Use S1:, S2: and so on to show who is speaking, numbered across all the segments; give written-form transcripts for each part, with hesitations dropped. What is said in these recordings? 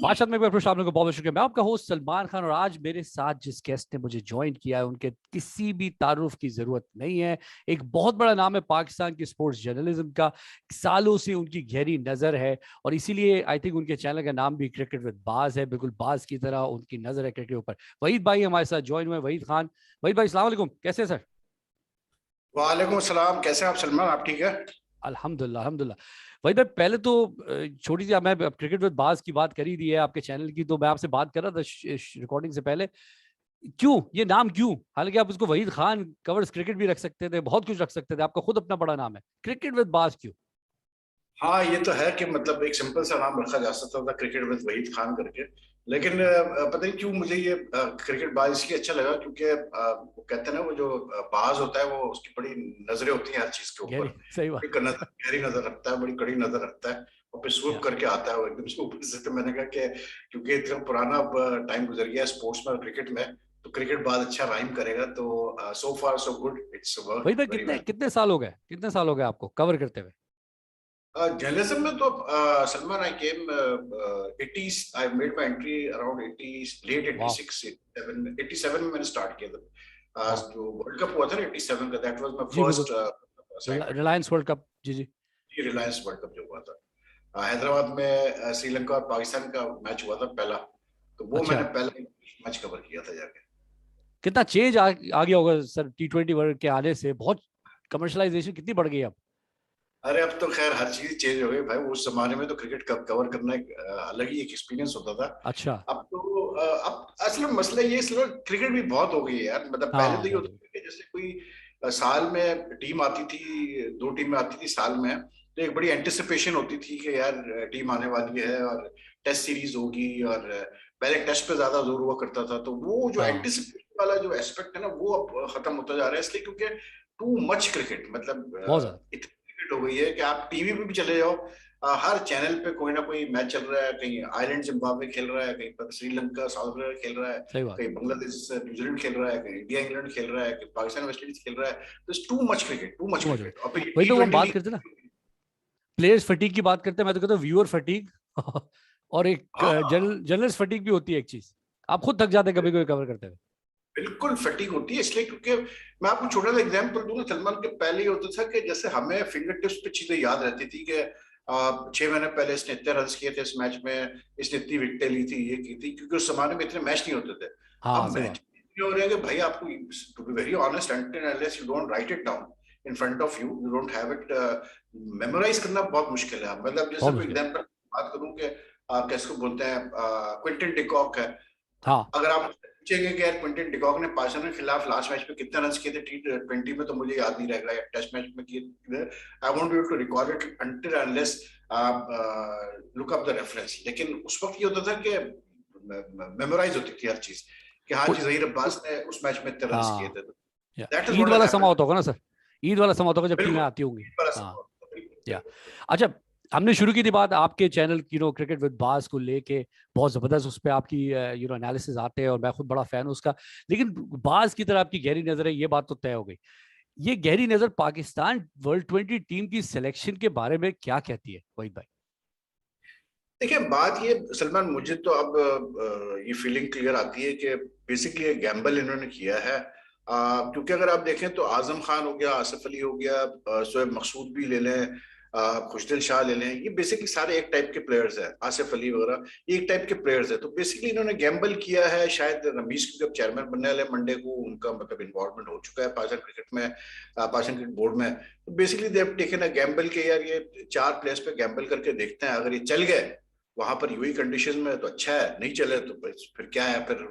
S1: बादशाह में भी आपको शामिल को बहुत बहुत शुक्रिया। मैं आपका होस्ट सलमान खान और आज मेरे साथ जिस गेस्ट ने मुझे ज्वाइन किया है उनके किसी भी तारुफ की जरूरत नहीं है। एक बहुत बड़ा नाम है पाकिस्तान की स्पोर्ट्स जर्नलिज्म का, सालों से उनकी गहरी नजर है और इसीलिए आई थिंक उनके चैनल का नाम भी क्रिकेट विद बाज है। बिल्कुल बाज की तरह उनकी नजर है क्रिकेट के ऊपर। वहीद भाई हमारे साथ ज्वाइन हुए। वहीद खान, वहीद भाई अस्सलाम वालेकुम, कैसे हैं सर?
S2: वालेकुम सलाम। कैसे हैं आप सलमान? आप ठीक है?
S1: अल्हम्दुलिल्लाह अल्हम्दुलिल्लाह। वही भाई पहले तो छोटी सी मैं क्रिकेट विद बाज की बात करी दी है आपके चैनल की, तो मैं आपसे बात कर रहा था रिकॉर्डिंग से पहले, क्यों ये नाम क्यों? हालांकि आप उसको वहीद खान कवर्स क्रिकेट भी रख सकते थे, बहुत कुछ रख सकते थे, आपका खुद अपना बड़ा नाम है, क्रिकेट विद बाज क्यों?
S2: हाँ, ये तो है कि मतलब एक सिंपल सा नाम रखा जा सकता था, क्रिकेट विद वहीद खान करके। लेकिन पता नहीं क्यों मुझे ये क्रिकेट बाज इसलिए अच्छा लगा क्योंकि वो कहते हैं ना, वो जो बाज होता है वो उसकी बड़ी नजरें होती हैं हर चीज के ऊपर।
S1: गहरी, सही बात।
S2: बड़ी नजर, गहरी नजर रखता है, बड़ी कड़ी नजर रखता है और फिर
S1: या
S2: स्वूप करके आता है वो एकदम से ऊपर से। तो मैंने कहा कि क्योंकि इतना पुराना टाइम गुजर गया है स्पोर्ट्स में, क्रिकेट में, तो क्रिकेट बाज अच्छा राइम करेगा। तो सो फार सो गुड, इट्स
S1: वही
S2: वर्क
S1: भाई
S2: वेरी
S1: कितने
S2: वेल।
S1: कितने साल हो गए, कितने साल हो गए आपको कवर करते हुए?
S2: जर्नलिज्म में तो Salman, I came 80s, I made my entry around 80, late
S1: वाह
S2: 86, 87 में मैंने स्टार्ट किया था।
S1: वाह।
S2: जो वर्ल्ड कप हुआ था ना 87 का, दैट वाज माय
S1: जी बिल्कुल।
S2: First assignment.
S1: Reliance World Cup, जी जी।
S2: रिलायंस वर्ल्ड कप जो हुआ था हैदराबाद में, श्रीलंका और पाकिस्तान का मैच हुआ था पहला। तो वो
S1: अच्छा,
S2: मैंने पहला मैच कवर किया था जाके।
S1: कितना चेंज आ गया होगा सर T20 वर्ल्ड के आने से, बहुत कमर्शलाइजेशन कितनी बढ़ गई अब।
S2: अरे अब तो खैर हर चीज चेंज हो गई भाई। उस जमाने में तो क्रिकेट कवर करना एक अलग ही एक एक्सपीरियंस होता था।
S1: अच्छा।
S2: अब तो अब असल में मसला ये, इसलिए क्रिकेट भी बहुत हो गई है यार। मतलब पहले तो
S1: हाँ
S2: ये होता
S1: राइट।
S2: था कि जैसे कोई साल में टीम आती थी, दो टीमें आती थी साल में, तो एक बड़ी एंटिसिपेशन होती थी कि यार टीम आने वाली है और टेस्ट सीरीज होगी। और पहले टेस्ट पे ज्यादा जोर हुआ करता था, तो वो जो
S1: हाँ
S2: एंटिसिपेशन वाला जो एस्पेक्ट है ना, वो अब खत्म होता जा रहा है। इसलिए क्योंकि टू मच क्रिकेट, मतलब
S1: बहुत ज्यादा।
S2: क्रिकेट हो गई है कि आप टीवी पे भी चले जाओ, हर चैनल पे कोई ना कोई मैच चल रहा है। कहीं आयरलैंड जिम्बाब्वे खेल रहा है, कहीं पर श्रीलंका साउथ अफ्रीका खेल रहा है,
S1: सही बात।
S2: कहीं बांग्लादेश न्यूजीलैंड खेल रहा है, कहीं इंडिया इंग्लैंड खेल रहा है, कहीं पाकिस्तान वेस्ट इंडीज खेल रहा है। तो too much cricket, too much
S1: too much.
S2: Cricket. और फिर
S1: वही
S2: टी
S1: तो हम
S2: ट्वेंटी
S1: बात
S2: लीग।
S1: करते हैं ना, प्लेयर्स फटीक की बात करते हैं, मैं तो कहता हूँ व्यूअर फटीक और एक
S2: हाँ,
S1: जर्नलिस्ट फटीक भी होती है एक चीज। आप खुद थक जाते हैं कभी कभी कवर करते हुए।
S2: बिल्कुल फटीग होती है। इसलिए क्योंकि मैं आपको छोटा सा एग्जाम्पल दूंगा सलमान, के पहले ये होता था कि जैसे हमें फिंगर टिप्स पे चीजें याद रहती थी कि 6 महीने पहले इसने इतने रन किए थे इस मैच में, इसने इतनी विकेटें ली थी, ये की थी, क्योंकि उस जमाने में इतने मैच नहीं होते थे।
S1: हाँ
S2: अब
S1: सही
S2: मैच
S1: बात।
S2: इतने हो रहे हैं कि भाई आपको, to be very honest, unless you don't write it down in front of you, you don't have it, memorise करना बहुत मुश्किल है। मतलब जैसे
S1: बहुत
S2: कोई
S1: मुश्किल।
S2: एग्जाम्पल बात करूं कि कैसे को बोलते हैं, क्विंटन डिकॉक है।
S1: हाँ
S2: अगर आप पूछेंगे कि यार क्विंटन डिकॉक ने पाकिस्तान के खिलाफ लास्ट मैच में कितने रन किए थे T20 में, तो मुझे याद नहीं रहेगा, या टेस्ट मैच में किए। I won't be able to record it until unless look up the reference. लेकिन उस वक्त ये होता था कि मेमोराइज होती थी हर चीज, कि हाँ
S1: कोई
S2: जी, जहीर अब्बास ने उस मैच में इतने रन किए
S1: हाँ।
S2: थे।
S1: या
S2: that is
S1: Eid
S2: what has
S1: वाला समा
S2: हैपेंड।
S1: होता होगा ना सर, ईद वाला समा होता होगा जब टीमें
S2: बिल्कुल
S1: आती होंगी।
S2: बड़ा
S1: हाँ।
S2: सवाल, बिल्कुल
S1: या
S2: बिल्कुल बिल्कुल।
S1: अच्छा, हमने शुरू की थी बात आपके चैनल क्रिकेट विद बाज को लेके, बहुत जबरदस्त उस पर आपकी एनालिसिस आते हैं और मैं खुद बड़ा फैन हूं उसका। लेकिन बाज की तरह आपकी गहरी नजर है, ये बात तो तय हो गई। ये गहरी नजर पाकिस्तान वर्ल्ड 20 टीम की सिलेक्शन के बारे में क्या कहती है वहीद भाई?
S2: देखिए, बात ये सलमान, मुझे तो अब ये फीलिंग क्लियर आती है कि बेसिकली ये गैम्बल इन्होंने किया है। क्योंकि अगर आप देखें तो आजम खान हो गया, आसिफ अली हो गया, शोएब मकसूद भी ले लें, खुशदिल शाह ले लें, ये बेसिकली सारे एक टाइप के प्लेयर्स हैं। आसिफ अली वगैरह ये एक टाइप के प्लेयर्स हैं। तो बेसिकली इन्होंने गैम्बल किया है। शायद रमीज की जब चेयरमैन बनने वाले मंडे को, उनका मतलब इन्वॉल्वमेंट हो चुका है पाकिस्तान क्रिकेट में, पाकिस्तान क्रिकेट बोर्ड में। तो basically they have taken a gamble के यार ये 4 प्लेयर्स पे गैम्बल करके देखते हैं, अगर ये चल गए वहां पर यूही कंडीशन में तो अच्छा है, नहीं चले तो फिर क्या है। फिर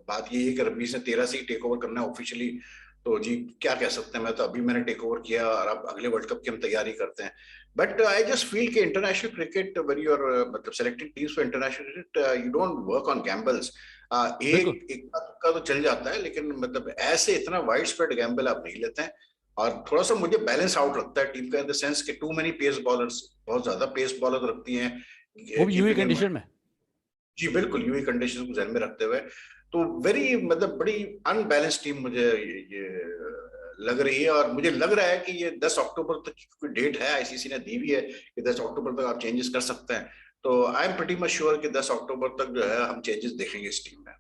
S2: बात ये है कि रमीज ने 13 से ही टेक ओवर करना है ऑफिशियली। तो जी क्या कह सकते हैं, मैं तो अभी मैंने टेक ओवर किया और अब अगले वर्ल्ड कप की हम तैयारी करते हैं। बट आई जस्ट फील कि international cricket, when you are मतलब selecting teams for international cricket, you don't work on gambles.
S1: बिल्कुल।
S2: एक एक का तो चल जाता है, लेकिन मतलब ऐसे इतना वाइड स्प्रेड गैम्बल आप नहीं लेते हैं। और थोड़ा सा मुझे बैलेंस आउट लगता है टीम का, इन द सेंस कि टू मेनी पेस बॉलर्स, बहुत ज्यादा पेस बॉलर रखती हैं,
S1: वो भी UAE
S2: keeping in
S1: condition
S2: mind.
S1: में।
S2: जी बिल्कुल, यूवी कंडीशन को ध्यान में रखते हुए। तो वेरी मतलब बड़ी अनबैलेंस्ड टीम मुझे ये लग रही है। और मुझे लग रहा है कि ये 10 अक्टूबर तक की कोई डेट है, आईसीसी ने दी हुई है कि 10 अक्टूबर तक आप चेंजेस कर सकते हैं। तो I am pretty much sure कि 10 अक्टूबर तक जो है हम चेंजेस देखेंगे इस टीम में।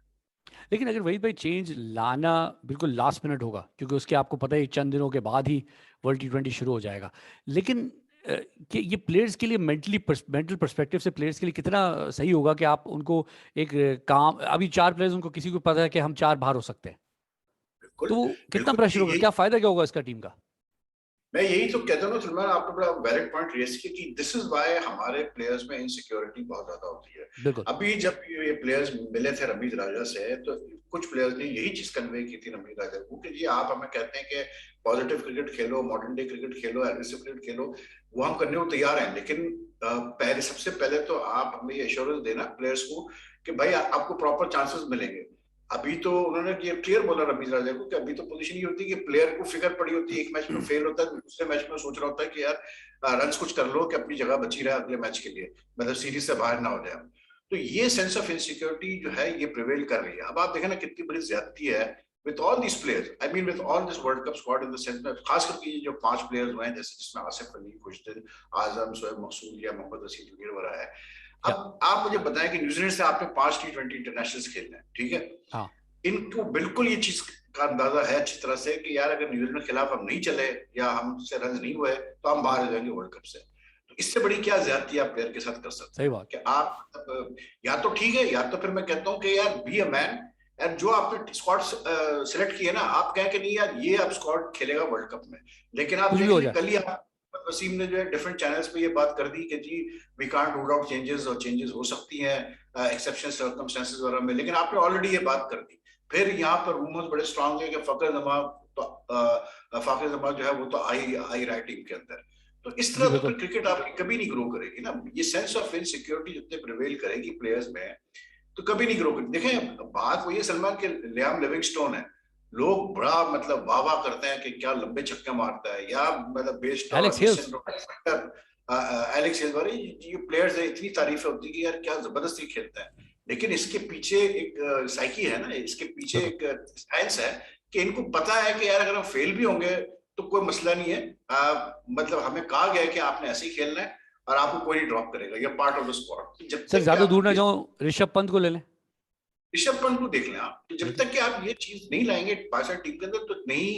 S1: लेकिन अगर वही भाई चेंज लाना बिल्कुल लास्ट मिनट होगा, क्योंकि उसके आपको पता है चंद दिनों के बाद ही वर्ल्ड T20 शुरू हो जाएगा। लेकिन कि ये प्लेयर्स के लिए मेंटल पर्सपेक्टिव से प्लेयर्स के लिए कितना सही होगा कि आप उनको एक काम, अभी 4 प्लेयर्स, उनको किसी को पता है कि हम 4 बाहर हो सकते हैं,
S2: बिल्कुल।
S1: तो कितना
S2: बिल्कुल
S1: प्रेशर होगा,
S2: यही
S1: क्या फायदा क्या होगा इसका टीम का?
S2: मैं यही तो कहता हूँ ना सलमान, आपने बड़ा वैलिड पॉइंट रेस किया कि दिस इज वाई हमारे प्लेयर्स में इनसिक्योरिटी बहुत ज्यादा होती है।
S1: बिल्कुल।
S2: अभी जब ये प्लेयर्स मिले थे रमीज राजा से, तो कुछ प्लेयर्स ने यही चीज कन्वे की थी रमीज राजा को कि जी आप हमें कहते हैं कि पॉजिटिव क्रिकेट खेलो, मॉडर्न डे क्रिकेट खेलो, एग्रेसिव क्रिकेट खेलो, वो हम करने को तैयार हैं, लेकिन पहले सबसे पहले तो आप हमें ये एश्योरेंस देना प्लेयर्स को कि भाई आपको प्रॉपर चांसेस मिलेंगे। अभी तो उन्होंने ये क्लियर बोला रमीज राजा को कि अभी तो पोजीशन ये होती है कि प्लेयर को फिगर पड़ी होती है, एक मैच में फेल होता है, दूसरे मैच में सोच रहा होता है कि यार रन कुछ कर लो कि अपनी जगह बची रहे अगले मैच के लिए, मतलब सीरीज से बाहर ना हो जाए। तो ये सेंस ऑफ इनसिक्योरिटी जो है ये प्रिवेल कर रही है। अब आप देखें ना कितनी बड़ी ज्यादती है with all this players, I mean with all this world cup squad in the sense में, खास करके ये जो 5 प्लेयर्स हुए हैं, जैसे जिसमें आसिफ अली, खुशदिल, आजम, शोएब मकसूद या मोहम्मद रशीद वगैरह है।
S1: या
S2: अब आप मुझे बताएं कि न्यूजीलैंड से आपने 5 T20 इंटरनेशनल खेलने हैं, ठीक है,
S1: हाँ,
S2: इनको बिल्कुल ये चीज का अंदाजा है अच्छी तरह से कि यार अगर न्यूजीलैंड के खिलाफ हम नहीं चले या हमसे रन नहीं हुए तो हम बाहर हो जाएंगे वर्ल्ड कप से। तो इससे बड़ी क्या ज्यादती आप प्लेयर के साथ कर सकते
S1: सही
S2: हैं
S1: बात।
S2: कि आप या तो ठीक है, या तो फिर मैं कहता हूँ कि यार बी अ मैन, यार जो आपने स्क्वाड सिलेक्ट किए ना, आप कहें कि नहीं यार ये आप स्क्वाड खेलेगा वर्ल्ड कप में, लेकिन आप
S1: कुछ भी
S2: देख
S1: हो
S2: लें
S1: जाए।
S2: कल ही आप वसीम ने जो है डिफरेंट चैनल्स पे ये बात कर दी कि जी we can't rule out changes, और चेंजेस हो सकती हैं एक्सेप्शनल सर्कमस्टेंसेस वगैरह में, लेकिन आपने ऑलरेडी ये बात कर दी। फिर यहाँ पर रूमर्स बड़े स्ट्रांग है कि फकर जमा, तो फाखर जमा जो है वो तो आई आई रहा है टीम के अंदर। तो इस
S1: जी
S2: तरह तो फिर
S1: बिल्कुल।
S2: क्रिकेट आपकी कभी नहीं ग्रो करेगी ना, ये सेंस ऑफ इनसिक्योरिटी जितने प्रिवेल करेगी प्लेयर्स में तो कभी नहीं ग्रो करेगी। देखें बात वही है सलमान के, लियाम लिविंगस्टोन है, लोग बड़ा मतलब वाह वाह करते हैं कि क्या लंबे छक्के मारता है, या मतलब बेस्ट और
S1: एलेक्स हेल्स।
S2: एलेक्स हेल्स वाले ये प्लेयर्स है, इतनी तारीफें होती है कि यार क्या जबरदस्ती खेलता है, लेकिन इसके पीछे एक साइकी है ना, इसके पीछे
S1: बिल्कुल।
S2: एक साइंस है कि इनको पता है कि यार अगर हम फेल भी होंगे तो कोई मसला नहीं है, मतलब हमें कहा गया है कि आपने ऐसे ही खेलना है और आपको कोई नहीं ड्रॉप करेगा, ये पार्ट ऑफ द स्क्वाड। जब
S1: सर
S2: तक कि
S1: ज्यादा
S2: आप
S1: दूर ना जाऊं, ऋषभ पंत को ले लें।
S2: ऋषभ पंत को देख लें आप, तो जब
S1: देख लें।
S2: तक कि आप ये चीज नहीं लाएंगे पाकिस्तान टीम के अंदर तो नहीं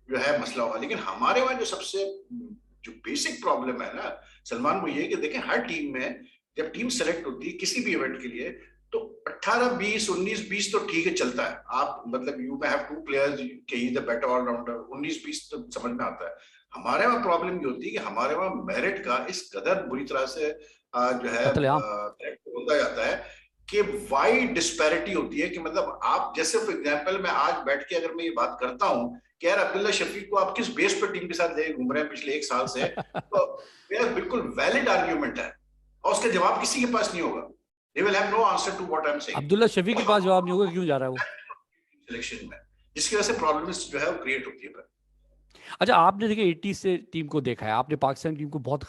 S2: जो है मसला होगा। लेकिन हमारे वहां जो सबसे जो बेसिक प्रॉब्लम है ना सलमान, वो ये है कि देखें हर टीम में जब टीम सेलेक्ट होती है किसी भी इवेंट के लिए, तो 18 20 19 20 तो ठीक है चलता है, आप मतलब यू में हैव 2 प्लेयर्स के ही द बेटर ऑलराउंडर, 19 20 तो समझ में आता है। हमारे वहां प्रॉब्लम ये होती है कि हमारे वहां मेरिट का इस कदर बुरी तरह से जो है
S1: कत्लेआम।
S2: होता जाता है कि वाइड डिस्पैरिटी होती है कि मतलब आप जैसे फॉर एग्जांपल मैं आज बैठ के अगर मैं ये बात करता हूं कि यार अब्दुल्ला शफीक को आप किस बेस पर टीम के साथ ले घूम रहे हैं पिछले 1 साल से, तो मेरा बिल्कुल वैलिड आर्ग्यूमेंट है और उसका जवाब किसी के पास नहीं होगा, they will have no answer to what I am saying.
S1: Abdullah Shafique के पास जवाब नहीं होगा क्यों जा रहा है वो।
S2: सिलेक्शन में जिसकी वजह से प्रॉब्लम्स जो है वो क्रिएट होती है।
S1: अच्छा, आपने देखिए 80 से टीम को देखा है, आपने पाकिस्तान टीम को बहुत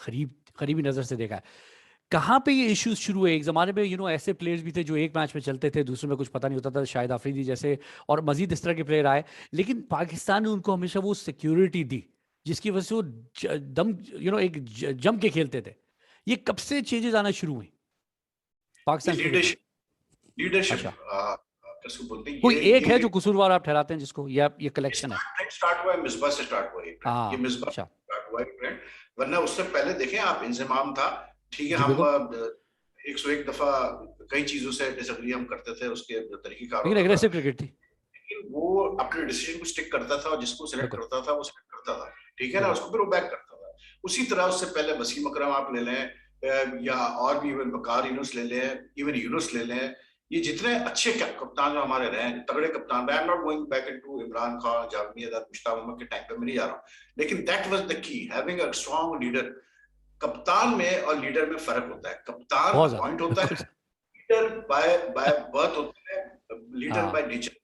S1: करीबी नजर से देखा है। कहाँ पे ये इश्यूज शुरू हुए? एक ज़माने में ऐसे प्लेयर्स भी थे जो एक मैच में चलते थे, दूसरे में कुछ पता नहीं होता था, शाहिद आफरीदी जैसे, और मजीद इस तरह के प्लेयर आए। लेकिन पाकिस्तान ने उनको हमेशा वो सिक्योरिटी दी जिसकी वजह से वो दम एक जम के खेलते थे। ये कब से चेंजेस आना शुरू हुए
S2: ये
S1: पाकिस्तान क्रिकेट में?
S2: लीडरशिप लीडरशिप
S1: अच्छा,
S2: किसको बोलते हैं
S1: कोई एक है
S2: ये
S1: जो कसूरवार आप ठहराते हैं जिसको, या ये कलेक्शन है?
S2: स्टार्ट हुआ है मिसबा से, स्टार्ट हुआ है ये
S1: हाँ,
S2: मिसबा
S1: अच्छा।
S2: स्टार्ट हुआ है ट्रेंड, वरना उससे पहले देखें आप इंजमाम था, ठीक है,
S1: जी
S2: हम
S1: बिल्कुल।
S2: 101 दफा कई चीजों से डिसएग्री हम करते थे, उसके जो तरीकेकार
S1: लेकिन
S2: होता था,
S1: एग्रेसिव क्रिकेट थी।
S2: लेकिन वो अपने डिसीजन को स्टिक करता था और जिसको सिलेक्ट
S1: बिल्कुल।
S2: करता था वो सिलेक्ट करता था, ठीक है ना,
S1: बिल्कुल।
S2: उसको फिर वो बैक करता था। उसी तरह उससे पहले वसीम अकरम आप ले लें, या और भी इवन बकार यूनुस ले लें, इवन यूनुस ले लें, ये जितने अच्छे कप्तान जो हमारे रहे हैं, तगड़े कप्तान रहे, I am not going back into Imran Khan, Javed Akhtar, Mushtaq Ahmed के टाइम पे मैं नहीं जा रहा हूँ, लेकिन that was the key, having a strong leader. कप्तान में और लीडर में फर्क होता है, कप्तान
S1: बहुत ज्यादा।
S2: अपॉइंट होता
S1: बिल्कुल।
S2: है, लीडर बाय बाय बर्थ होता है, लीडर
S1: हाँ,
S2: बाय नेचर।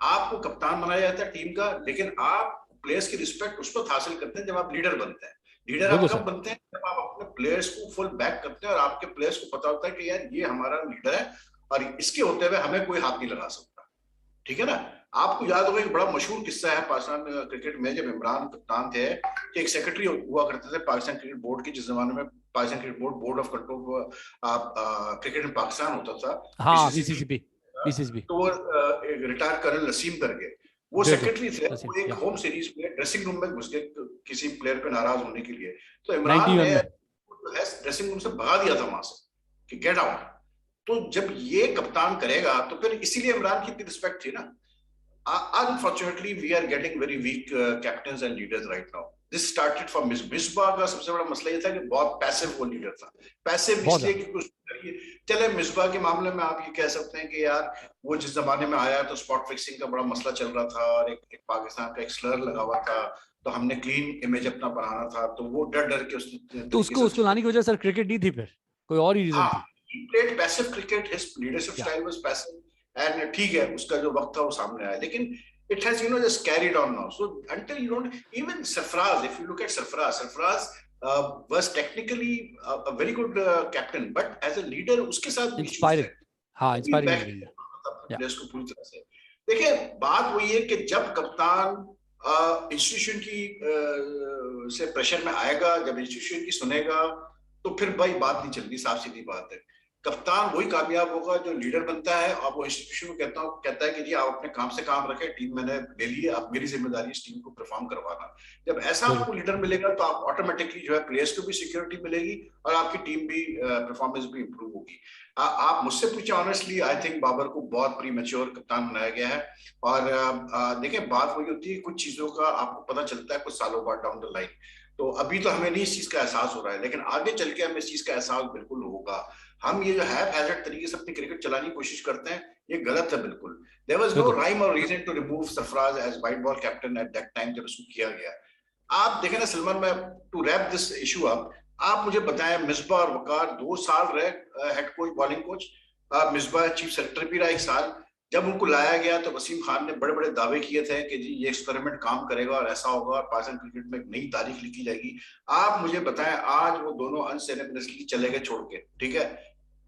S2: आपको कप्तान बनाया जाता है टीम का, लेकिन आप प्लेयर्स की रिस्पेक्ट उस वक्त हासिल करते हैं जब आप लीडर बनते हैं। लीडर आप
S1: बिल्कुल
S2: कब
S1: सर।
S2: बनते हैं? जब आप अपने प्लेयर्स को फुल बैक करते हैं और आपके प्लेयर्स को पता होता है कि यार ये हमारा लीडर है और इसके होते हुए हमें कोई हाथ नहीं लगा सकता। ठीक है ना। आपको याद होगा एक बड़ा मशहूर किस्सा है पाकिस्तान क्रिकेट में, जब इमरान कप्तान थे कि एक सेक्रेटरी हुआ करते थे पाकिस्तान क्रिकेट बोर्ड के, जिस जमाने में Pakistan cricket board board of control cricket in Pakistan होता था,
S1: हाँ,
S2: बीसीसीबी।
S1: बीसीसीबी, बीसीसीबी।
S2: तो वो एक रिटायर्ड कर्नल नसीम करके वो
S1: बिल्कुल,
S2: सेक्रेटरी थे।
S1: वसीम,
S2: वो एक
S1: या
S2: होम सीरीज में ड्रेसिंग रूम में घुस गए किसी प्लेयर पे नाराज होने के लिए, तो इमरान
S1: 91
S2: ने
S1: में।
S2: ड्रेसिंग रूम से भगा दिया था वहां से कि गेट आउट। तो जब ये कप्तान करेगा तो फिर इसीलिए इमरान की इतनी रिस्पेक्ट थी ना। Unfortunately, we are getting very weak captains and leaders right now. This started from Misbah का सबसे बड़ा मसला ये था कि बहुत पैसिव वो लीडर था। पैसिव
S1: बहुत
S2: इसलिए
S1: ज्यादा।
S2: कि कुछ चले, मिसबाह के मामले में आप ये कह सकते हैं कि यार वो जिस जमाने में आया तो स्पॉट फिक्सिंग का बड़ा मसला चल रहा था और एक पाकिस्तान का एक स्लर लगा हुआ था, तो हमने क्लीन इमेज अपना बनाना था, तो वो डर डर के उस
S1: तो
S2: तरीके
S1: उसको
S2: से
S1: उसको लाने की वजह सर क्रिकेट नहीं थी, फिर कोई और ही रीजन
S2: हाँ,
S1: थी?
S2: he played passive cricket, his leadership
S1: या
S2: style was passive, and ठीक है उसका जो वक्त था वो सामने आया, लेकिन it has just carried on now. So until you don't, even Sarfraz, if you look at Sarfraz was technically a very good captain, but as a leader उसके साथ भी issues थे।
S1: इंस्पायरिंग, हाँ,
S2: भी
S1: इंस्पायरिंग
S2: बैक
S1: लीडर है। या
S2: players को पूरी तरह से। देखिए बात वही है कि जब कप्तान इंस्टीट्यूशन की से प्रेशर में आएगा, जब इंस्टीट्यूशन की सुनेगा, तो फिर भाई बात नहीं चलती, साफ सीधी बात है। कप्तान वही कामयाब होगा जो लीडर बनता है और वो इंस्टीट्यूशन को कहता है कि जी आप अपने काम से काम रखें, टीम मैंने ले ली है, अब मेरी जिम्मेदारी इस टीम को परफॉर्म करवाना। जब ऐसा आपको लीडर मिलेगा तो आप ऑटोमेटिकली जो है प्लेयर्स को भी सिक्योरिटी मिलेगी और आपकी टीम भी परफॉर्मेंस भी इंप्रूव होगी। आप मुझसे पूछे ऑनेस्टली, आई थिंक बाबर को बहुत प्री मैच्योर कप्तान बनाया गया है। और देखिए बात वही होती है, कुछ चीजों का आपको पता चलता है कुछ सालों बाद डाउन द लाइन। तो अभी तो हमें नहीं इस चीज का एहसास हो रहा है, लेकिन आगे चल के हमें इस चीज का एहसास बिल्कुल होगा। हम ये जो हैज़ार्ड तरीके से अपनी क्रिकेट चलाने की कोशिश करते हैं, ये गलत है बिल्कुल। देयर वाज नो राइम और reason to remove Sarfaraz as white ball captain at that time जब इसको किया गया। आप देखें ना सलमान, मैं to wrap this issue up, आप मुझे बताएं मिसबा और वकार 2 साल रहे head coach, bowling coach. Misbah chief selector भी रहा 1 साल। जब उनको लाया गया तो वसीम खान ने बड़े बड़े दावे किए थे कि जी ये एक्सपेरिमेंट काम करेगा और ऐसा होगा और पाकिस्तान क्रिकेट में एक नई तारीख लिखी जाएगी। आप मुझे बताएं आज वो दोनों अनसेरेमनियसली चले गए छोड़ के, ठीक है।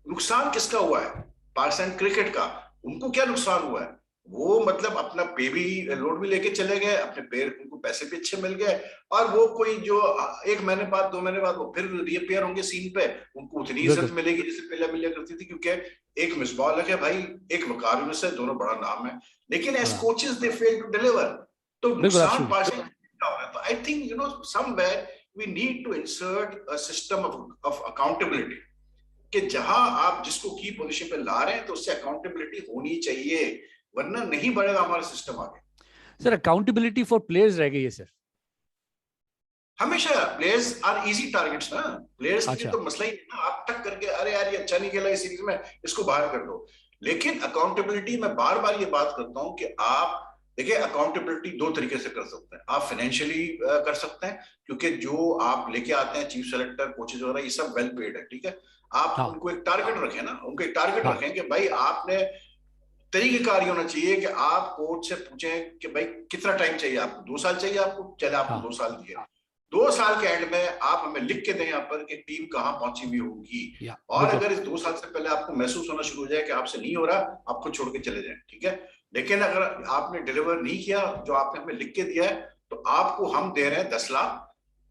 S2: नुकसान किसका हुआ है? पाकिस्तान क्रिकेट का। उनको क्या नुकसान हुआ है? वो मतलब अपना पे भी लोड भी लेके चले गए, अपने पेड़ उनको पैसे भी अच्छे मिल गए, और वो कोई जो 1 महीने बाद 2 महीने बाद वो फिर रीअपियर होंगे सीन पे, उनको उतनी इज्जत मिलेगी जैसे पहले मिला करती थी, क्योंकि एक मिसबाह अलग है भाई, एक वकार यूनुस है, दोनों बड़ा नाम है, लेकिन as coaches they fail to deliver. तो नुकसान पाकिस्तान का हो रहा है। तो I think somewhere we need to insert a system of accountability, कि जहां आप जिसको की पोजीशन पे ला रहे हैं तो उससे अकाउंटेबिलिटी होनी चाहिए, वरना नहीं बढ़ेगा हमारा सिस्टम आगे।
S1: सर अकाउंटेबिलिटी फॉर प्लेयर्स रह गई है सर
S2: हमेशा। प्लेयर्स आर इजी टारगेट्स ना, प्लेयर्स के लिए
S1: अच्छा
S2: तो मसला ही नहीं ना, आप टक करके अरे यार ये अच्छा नहीं खेला इस सीरीज में, इसको बाहर कर दो। लेकिन अकाउंटेबिलिटी में बार बार ये बात करता हूं कि आप देखिए अकाउंटेबिलिटी 2 तरीके से कर सकते हैं। आप फाइनेंशियली कर सकते हैं, क्योंकि जो आप लेके आते हैं चीफ सेलेक्टर कोचेज वगैरह ये सब वेल पेड है, ठीक है। आप
S1: हाँ
S2: उनको एक टारगेट रखें ना, उनको एक टारगेट
S1: हाँ
S2: रखें कि भाई आपने तरीकेकार ये होना चाहिए कि आप कोच से पूछें कि भाई कितना टाइम चाहिए आपको, 2 साल चाहिए आपको, चले आपको
S1: हाँ
S2: 2 साल दिए, 2 साल के एंड में आप हमें लिख के दें यहाँ पर कि टीम कहाँ पहुंची हुई होगी। और
S1: बिल्कुल
S2: अगर इस 2 साल से पहले आपको महसूस होना शुरू हो जाए कि आपसे नहीं हो रहा, आप खुद छोड़ के चले जाएं, ठीक है। लेकिन अगर आपने डिलीवर नहीं किया जो आपने हमें लिख के दिया है, तो आपको हम दे रहे हैं 10 लाख,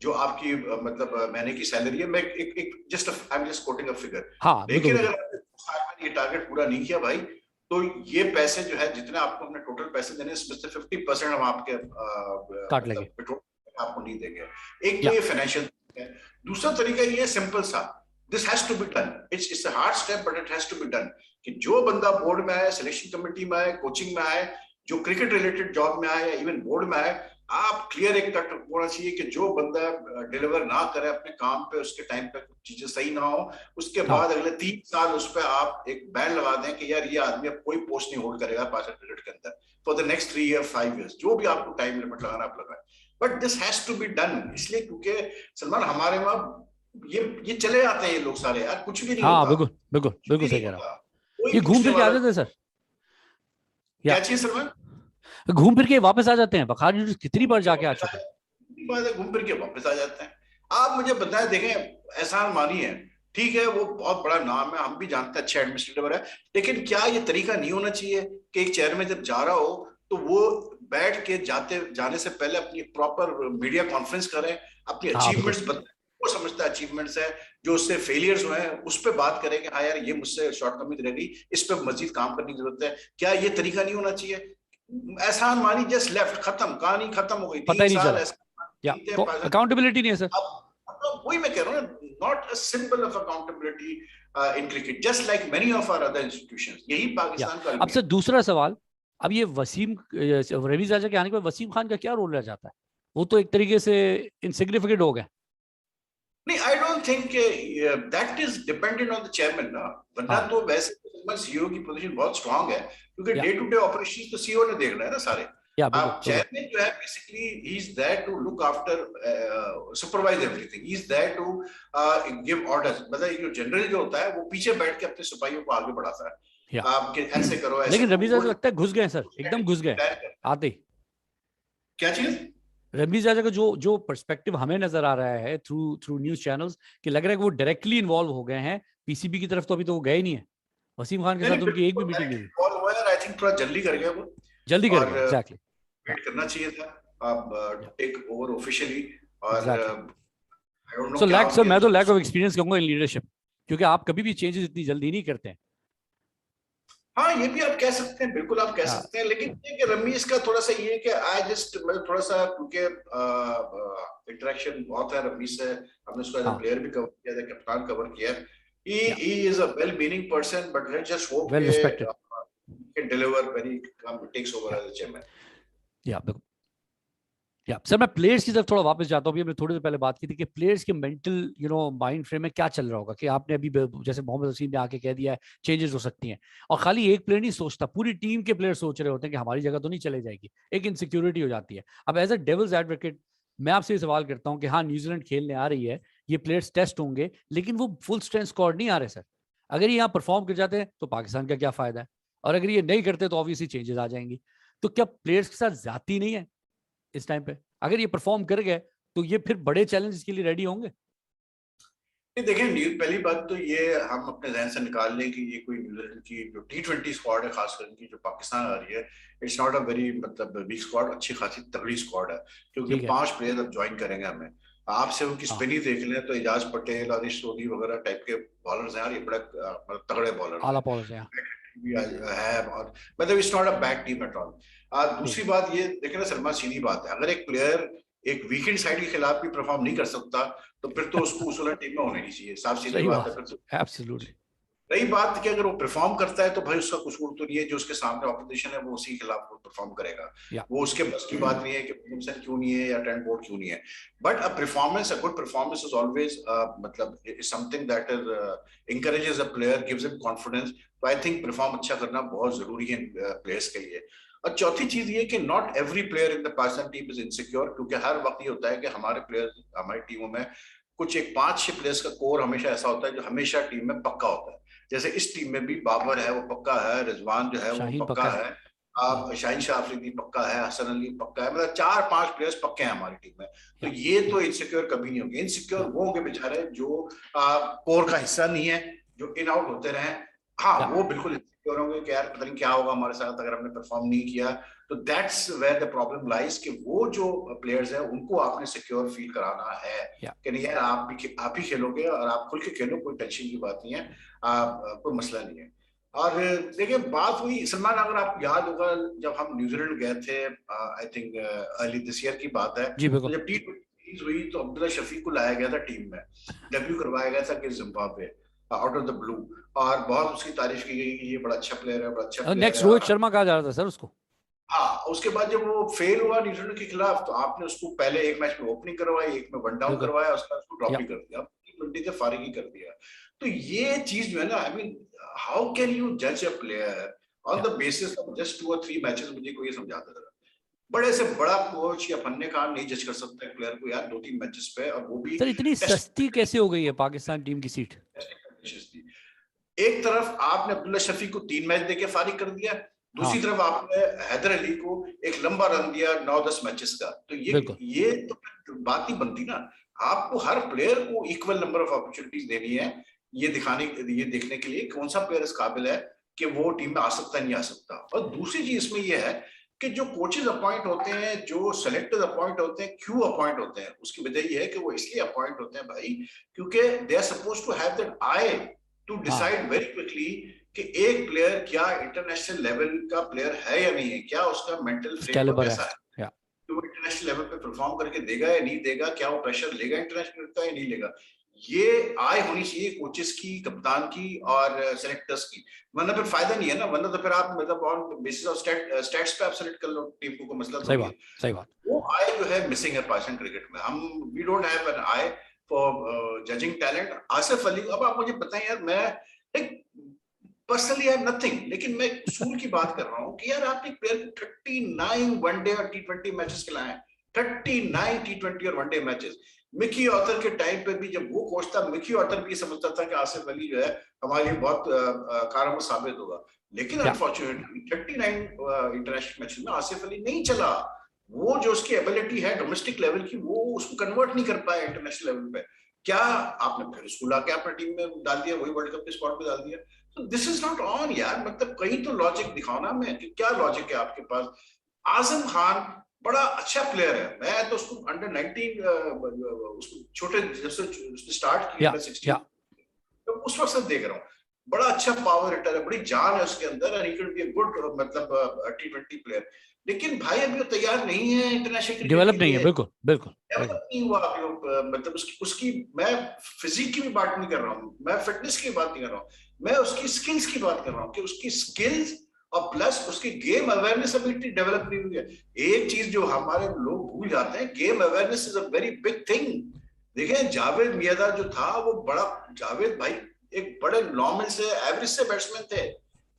S2: जो आपकी मतलब महीने की सैलरी है। मैं एक just I am just coating a figure.
S1: हाँ बिल्कुल
S2: लेकिन
S1: बिल्कुल
S2: अगर आपने 2 साल में ये टारगेट पूरा नहीं किया भाई, तो ये पैसे जो है जितने आपको हमने टोटल पैसे देने, इसमें से 50% हम आपके
S1: काट लेंगे
S2: मतलब पेट्रोल आपको नहीं देंगे। एक तो ये फाइनेंशियल है। दूसरा तरीका ये सिंपल सा, this has to be done, it's a hard step but it has to be done, कि जो बंदा बोर्ड में आए, सिलेक्शन कमेटी में आए, कोचिंग में आए, जो क्रिकेट रिलेटेड जॉब में आए या इवन बोर्ड में आए, आप क्लियर एक कट होना चाहिए कि जो बंदा डिलीवर ना करे अपने काम पे, उसके टाइम पे चीजें सही ना हो, उसके बाद अगले 3 साल उस पर आप एक बैन लगा दें कि यार ये आदमी अब कोई पोस्ट नहीं होल्ड करेगा पाकिस्तान क्रिकेट के अंदर for the next 3 year 5 years, जो भी आपको टाइम लिमिट लगाना आप लगाए। But this has to be done, इसलिए क्योंकि सलमान हमारे वहां ये चले आते हैं ये लोग सारे, यार कुछ भी नहीं
S1: हाँ
S2: होता,
S1: बिल्कुल बिल्कुल
S2: कुछ
S1: बिल्कुल
S2: भी
S1: सही
S2: नहीं
S1: कह रहा हूँ।
S2: होता, कोई
S1: ये घूम
S2: पूछने
S1: फिर के आ
S2: वाला
S1: जाते हैं सर, या
S2: क्या चाहिए सलमान,
S1: घूम फिर के वापस आ जाते हैं। वकार यूनुस कितनी बार जाके आ
S2: वापस आ
S1: चुके हैं।
S2: जाते हैं, घूम फिर के वापस आ जाते हैं। आप मुझे बताएं, देखें एहसान मानी है, ठीक है, वो बहुत बड़ा नाम है, हम भी जानते हैं, अच्छा एडमिनिस्ट्रेटर है, लेकिन क्या ये तरीका नहीं होना चाहिए कि एक चेयरमैन जब जा रहा हो तो वो बैठ के जाने से पहले अपनी प्रॉपर मीडिया कॉन्फ्रेंस करें, अपनी
S1: हाँ बिल्कुल।
S2: अचीवमेंट्स बताएं, वो समझता है अचीवमेंट्स है, जो उससे फेलियर्स हुए हैं उस पर बात करें कि हाँ यार ये मुझसे शॉर्टकमिंग रह गई, इस पर मजीद काम करने की जरूरत है। क्या ये तरीका नहीं होना चाहिए? एहसान मानी जस्ट लेफ्ट, खत्म, कहानी खत्म हो गई,
S1: पता ही
S2: 3
S1: नहीं
S2: साल
S1: चला।
S2: ऐसा
S1: या
S2: जीते
S1: तो
S2: हैं।
S1: अकाउंटेबिलिटी नहीं है सर।
S2: अब मतलब वही मैं कह रहा हूँ, not a symbol of accountability in cricket, just like many of our other institutions, यही
S1: या
S2: पाकिस्तान का
S1: अब
S2: अलमिया
S1: सर
S2: है।
S1: दूसरा सवाल, अब ये वसीम रमीज राजा के आने के बाद वसीम खान का क्या रोल रह जाता है? वो तो एक तरीके से इनसिग्निफिकेंट हो गए।
S2: नहीं, I don't think that is dependent on the chairman ना, वरना
S1: हाँ
S2: तो वैसे सीईओ की पोजीशन बहुत स्ट्रांग है, क्योंकि
S1: या
S2: डे टू डे ऑपरेशंस तो सीईओ ने देखना है ना सारे।
S1: या बिल्कुल
S2: आप
S1: बिल्कुल।
S2: चेयरमैन जो है basically he is there to look after, supervise everything, he is there to give orders, मतलब ये जो जनरल जो होता है वो पीछे बैठ के अपने सिपाहियों को आगे बढ़ाता है,
S1: या
S2: आप ऐसे करो ऐसे
S1: लेकिन
S2: करो,
S1: रमीज
S2: वो
S1: राजा लगता है घुस गए सर, एकदम घुस गए
S2: प्लान कर।
S1: आते ही।
S2: क्या चीज?
S1: रमीज राजा का जो जो पर्सपेक्टिव हमें नजर आ रहा है थ्रू थ्रू न्यूज चैनल्स, कि लग रहा है कि वो डायरेक्टली इन्वॉल्व हो गए हैं पीसीबी की तरफ, तो अभी तो वो गए नहीं है। वसीम खान के
S2: नहीं नहीं,
S1: साथ उनकी एक भी
S2: बिल्कुल
S1: मीटिंग नहीं
S2: डायरेक्ट
S1: हुई।
S2: कॉल हुआ है, आई थिंक थोड़ा जल्दी कर गया वो,
S1: जल्दी कर
S2: और
S1: गए एग्जैक्टली। या
S2: वेट करना चाहिए था, अब टेक ओवर ऑफिशियली, और
S1: एग्जैक्टली।
S2: आई डोंट नो
S1: सो
S2: क्या
S1: लैक
S2: हो
S1: सर,
S2: गया।
S1: मैं तो लैक ऑफ एक्सपीरियंस कहूंगा इन लीडरशिप, क्योंकि आप कभी भी चेंजेस इतनी जल्दी नहीं करते हैं।
S2: हाँ, ये भी आप कह सकते हैं, बिल्कुल आप कह
S1: या
S2: सकते हैं, लेकिन ये कि रमीज का थोड़ा सा ये कि आई जस्ट, मैं थोड़ा सा, क्योंकि इंटरेक्शन बहुत है रमीज से, हमने उसको एज अ
S1: हाँ
S2: प्लेयर भी कवर किया था, कप्तान कवर किया है,
S1: yeah
S2: he is a well meaning person, but let's just hope
S1: well
S2: के
S1: respected.
S2: Can deliver when he takes over
S1: yeah
S2: as a chairman.
S1: बिल्कुल। या सर मैं प्लेयर्स की तरफ थोड़ा वापस जाता हूँ। अभी हमने थोड़ी देर पहले बात की थी कि प्लेयर्स के मेंटल माइंड फ्रेम में क्या चल रहा होगा, कि आपने अभी जैसे मोहम्मद वसीम ने आके कह दिया है चेंजेस हो सकती हैं, और खाली एक प्लेयर नहीं सोचता, पूरी टीम के प्लेयर सोच रहे होते हैं कि हमारी जगह तो नहीं चले जाएगी। एक इनसिक्योरिटी हो जाती है। अब एज अ डेविल्स एडवोकेट मैं आपसे ये सवाल करता हूँ कि हाँ न्यूजीलैंड खेलने आ रही है, ये प्लेयर्स टेस्ट होंगे, लेकिन वो फुल स्ट्रेंथ स्क्वाड नहीं आ रहे सर। अगर ये यहाँ परफॉर्म कर जाते हैं तो पाकिस्तान का क्या फायदा है, और अगर ये नहीं करते तो ऑब्वियसली चेंजेस आ जाएंगी। तो क्या प्लेयर्स के साथ ज्यादती नहीं है इस टाइम पे? अगर ये परफॉर्म कर गए तो ये फिर बड़े चैलेंज के लिए रेडी होंगे।
S2: नहीं देखिए, पहली बात तो ये हम अपने जहन से निकाल लें कि ये कोई न्यूजीलैंड की जो T20 स्क्वाड है, खासकर की जो पाकिस्तान आ रही है, इट्स नॉट अ वेरी मतलब वीक स्क्वाड, अच्छी खासी तगड़ी स्क्वाड है, क्योंकि
S1: ठीक है।
S2: 5 प्लेयर अब ज्वाइन करेंगे हमें। आप से उनकी
S1: हाँ
S2: स्पिनिंग देख लें तो एजाज पटेल और सोधी वगैरह टाइप के बॉलर्स हैं, और ये बड़े मतलब तगड़े बॉलर्स
S1: आला
S2: हैं
S1: पॉलिश है।
S2: भी है, और मतलब it's not a bad team at all.
S1: ठीक
S2: दूसरी
S1: है।
S2: बात ये देखें ना सलमान, सीधी बात है, अगर एक प्लेयर एक वीकेंड साइड के खिलाफ भी परफॉर्म नहीं कर सकता तो फिर तो उसको उस वाला टीम में होना नहीं चाहिए, साफ सीधी
S1: सही
S2: बात है
S1: बात
S2: फिर तो।
S1: है, एब्सोल्युटली।
S2: रही बात कि अगर वो परफॉर्म करता है तो भाई उसका कसूर तो नहीं है, जो उसके सामने ऑपोजिशन है वो उसी के खिलाफ परफॉर्म करेगा,
S1: या
S2: वो उसके बस की बात नहीं है कि विलियमसन क्यों नहीं है या ट्रेंट बोल्ट क्यों नहीं है। But a performance, a good performance is always मतलब something that is encourages a player, gives him confidence, तो आई थिंक परफॉर्म अच्छा करना बहुत जरूरी है प्लेयर्स के लिए। और चौथी चीज ये कि not every player in the Pakistan team is insecure, क्योंकि हर वक्त ये होता है कि हमारे प्लेयर्स, हमारी टीमों में कुछ एक 5-6 प्लेयर्स का कोर हमेशा ऐसा होता है जो हमेशा टीम में पक्का होता है। जैसे इस टीम में भी बाबर है वो पक्का है, रिजवान जो है वो
S1: शाहीन
S2: पक्का
S1: पक्का है।
S2: है, आप शाहीन शाह अफरीदी पक्का है, हसन अली पक्का है, मतलब 4-5 प्लेयर्स पक्के हैं हमारी टीम में। तो
S1: या
S2: ये तो इनसिक्योर कभी नहीं होंगे, इनसिक्योर
S1: या
S2: वो होंगे बेचारे जो कोर का हिस्सा नहीं है, जो इन आउट होते रहे। हाँ,
S1: या
S2: वो बिल्कुल इनसिक्योर होंगे कि यार पता नहीं क्या होगा हमारे साथ अगर हमने परफॉर्म नहीं किया। तो that's where the problem lies, कि वो जो प्लेयर्स है उनको आपने सिक्योर फील कराना है
S1: या
S2: कि नहीं यार आप ही खेलोगे और आप खुल के खेलो, कोई टेंशन की बात नहीं है, कोई मसला नहीं है। और देखिए बात हुई सलमान, अगर आपको याद होगा जब हम न्यूजीलैंड गए थे, I think early this year की बात है,
S1: जी
S2: तो
S1: बिल्कुल।
S2: जब T20 हुई तो अब्दुल्ला शफीक को लाया गया था टीम में, डेब्यू करवाया गया था कि Zimbabwe, out of the blue, और बहुत उसकी तारीफ की गई कि ये बड़ा अच्छा प्लेयर है, बड़ा अच्छा प्लेयर
S1: नेक्स्ट
S2: है।
S1: रोहित
S2: और
S1: शर्मा कहा जा रहा था सर उसको।
S2: हाँ, उसके बाद जब वो फेल हुआ न्यूजीलैंड के खिलाफ तो आपने उसको पहले एक मैच में ओपनिंग करवाई, एक में वन डाउन
S1: बिल्कुल।
S2: करवाया, उसका उसको ड्रॉप
S1: या
S2: भी कर दिया, T20 से फारिग ही कर दिया। तो ये चीज जो है ना, I mean how can you जज अ प्लेयर ऑन
S1: या
S2: द बेसिस ऑफ जस्ट 2 और 3 मैचेस? मुझे कोई ये समझाता था, बड़े से बड़ा कोच या फन्ने खान नहीं जज कर सकता है प्लेयर को यार 2-3 मैचेस पे, और वो भी
S1: सर इतनी
S2: टेस्ट
S1: सस्ती कैसे हो गई है पाकिस्तान टीम की सीट?
S2: कंडीशंस। एक तरफ आपने अब्दुल्ला शफीक को 3 मैच देके फारिग कर दिया,
S1: हाँ
S2: दूसरी तरफ आपने हैदर अली को एक लंबा रन दिया 9-10 मैचेस का, तो
S1: बिल्कुल।
S2: ये तो बात ही बनती ना। आपको हर प्लेयर को इक्वल नंबर ऑफ अपॉर्चुनिटीज देनी है, ये देखने के लिए कौन सा प्लेयर इस काबिल है कि वो टीम में आ सकता है नहीं आ सकता। और दूसरी चीज इसमें ये है कि जो कोचेज अपॉइंट होते हैं, जो सेलेक्टर्स अपॉइंट होते हैं, क्यों अपॉइंट होते हैं, उसकी वजह ये है कि वो इसलिए अपॉइंट होते हैं भाई क्योंकि they are supposed to have that eye to decide very quickly कि एक प्लेयर क्या इंटरनेशनल लेवल का प्लेयर है या नहीं है, क्या उसका मेंटल फ्रेमवर्क कैसा है, कि वो इंटरनेशनल लेवल पे परफॉर्म करके देगा या नहीं देगा, क्या वो प्रेशर लेगा इंटरनेशनल का या नहीं लेगा। ये आय होनी चाहिए कोचेस की, कप्तान की और सेलेक्टर्स की, वरना फिर फायदा नहीं है ना। वरना तो फिर आप मतलब ऑन बेसिस ऑफ स्टैट्स पे आप सेलेक्ट कर लो टीम को, मसला तो है।
S1: सही बात।
S2: वो आय जो है मिसिंग है पाकिस्तान क्रिकेट में। हम we don't have an eye for judging talent. Asif Ali, अब आप मुझे बताएं यार, मैं पर्सनली आई हैव नथिंग, लेकिन मैं उसूल की बात कर रहा हूँ कि यार आपने प्लेयर को 39 वनडे और टी20 मैचेस खिलाए हैं, 39 टी20 और वनडे मैचेस। मिकी ऑथर के टाइम पे भी जब वो कोच था, मिकी ऑथर भी समझता था कि आसिफ अली जो है हमारे लिए बहुत कारगर साबित होगा, लेकिन अनफॉर्चुनेटली 39 इंटरनेशनल मैचेस में आसिफ अली नहीं चला। वो जो उसकी एबिलिटी है डोमेस्टिक लेवल की, वो उसको कन्वर्ट नहीं कर पाया इंटरनेशनल लेवल पे। क्या आपने फिर उसको लाके अपने टीम में डाल दिया, वही वर्ल्ड कप के स्क्वाड में डाल दिया। तो दिस इज नॉट ऑन यार, मतलब कहीं तो लॉजिक दिखाओ ना। मैं कि क्या लॉजिक है आपके पास। आजम खान बड़ा अच्छा प्लेयर है, मैं तो उसको अंडर 19 उसको छोटे जब से उसने स्टार्ट किया 16 तो उस वक्त से देख रहा हूँ, बड़ा अच्छा पावर हिटर है, बड़ी जान है उसके अंदर, and he can be a good मतलब टी20 प्लेयर। लेकिन भाई अभी वो तैयार नहीं है इंटरनेशनल क्रिकेट
S1: डेवलप
S2: के
S1: नहीं है,
S2: लिए,
S1: बिल्कुल बिल्कुल
S2: डेवलप नहीं हुआ अभी। मतलब उसकी मैं फिजिक की भी बात नहीं कर रहा हूँ, मैं फिटनेस की बात नहीं कर रहा हूँ, मैं उसकी स्किल्स की बात कर रहा हूँ कि उसकी स्किल्स और प्लस उसकी गेम अवेयरनेस एबिलिटी डेवलप नहीं हुई है। एक चीज जो हमारे लोग भूल जाते हैं, game awareness is a very big thing. देखें जावेद मियादा जो था, वो बड़ा, जावेद भाई एक बड़े नॉर्मल से एवरेज से बैट्समैन थे।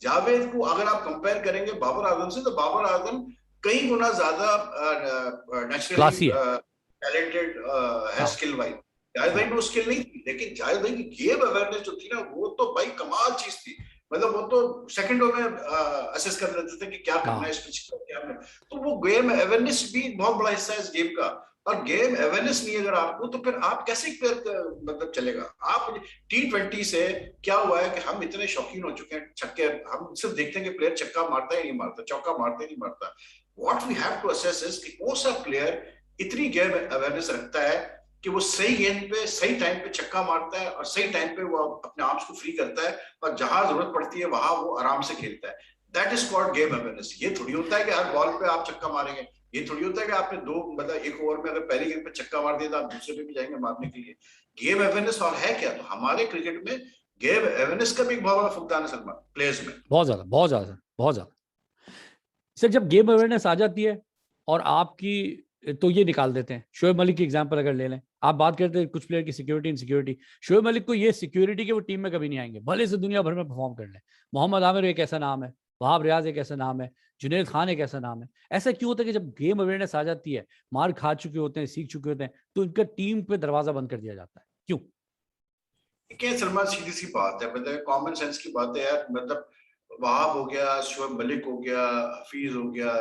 S2: जावेद को अगर आप कंपेयर करेंगे बाबर आजम से, तो बाबर आजम कई गुना ज्यादा नेचुरली टैलेंटेड है स्किल वाइज। जाहिद भाई में वो स्किल नहीं थी, लेकिन जाहिद भाई की गेम अवेयरनेस जो थी ना, वो तो भाई कमाल चीज थी। मतलब वो तो सेकंडों में असेस कर लेते थे कि क्या करना है इस पिच पर, क्या करना। तो वो गेम अवेयरनेस भी बहुत बड़ा हिस्सा है इस गेम का। और गेम अवेयरनेस नहीं अगर आपको, तो फिर आप कैसे प्लेयर मतलब चलेगा। आप टी20 से क्या हुआ है कि हम इतने शौकीन हो चुके हैं छक्के, हम सिर्फ देखते हैं कि प्लेयर छक्का मारता है नहीं मारता, चौका मारता है नहीं मारता। What we have to assess is कि कौन सा प्लेयर इतनी गेम अवेयरनेस रखता है कि वो सही गेंद पे सही टाइम पे छक्का मारता है और सही टाइम पे वो अपने आर्म्स को फ्री करता है और जहां जरूरत पड़ती है वहां वो आराम से खेलता है। That is called game awareness. ये थोड़ी होता है कि हर बॉल पे आप छक्का मारेंगे, ये थोड़ी होता है कि आपने दो मतलब एक ओवर में अगर पहली गेंद पे छक्का मार दिया तो आप दूसरे पे भी जाएंगे मारने के लिए। गेम अवेयरनेस और है क्या, तो हमारे क्रिकेट में गेम अवेयरनेस का भी बहुत बड़ा फुकदान है सलमान, प्लेयर्स में बहुत ज्यादा
S1: बहुत ज्यादा बहुत ज्यादा। सर जब गेम अवेयरनेस आ जाती है और आपकी, तो ये निकाल देते हैं। शोएब मलिक की एग्जांपल अगर ले लें, आप बात करते हैं कुछ प्लेयर की सिक्योरिटी इनसिक्योरिटी, शोएब मलिक को ये सिक्योरिटी के वो टीम में कभी नहीं आएंगे, भले से दुनिया भर में परफॉर्म कर लें। मोहम्मद आमिर एक ऐसा नाम है, वहाब रियाज एक ऐसा नाम है, जुनैद खान एक ऐसा नाम है। ऐसा क्यों होता है कि जब गेम अवेयरनेस आ जाती है, मार खा चुके होते हैं, सीख चुके होते हैं, तो उनका टीम पे दरवाजा बंद कर दिया जाता है, क्यों?
S2: क्या सलमान, सीधी सी बात है, मतलब कॉमन सेंस की बात है यार। मतलब वहाब हो गया, शोएब मलिक हो गया, हफीज हो गया,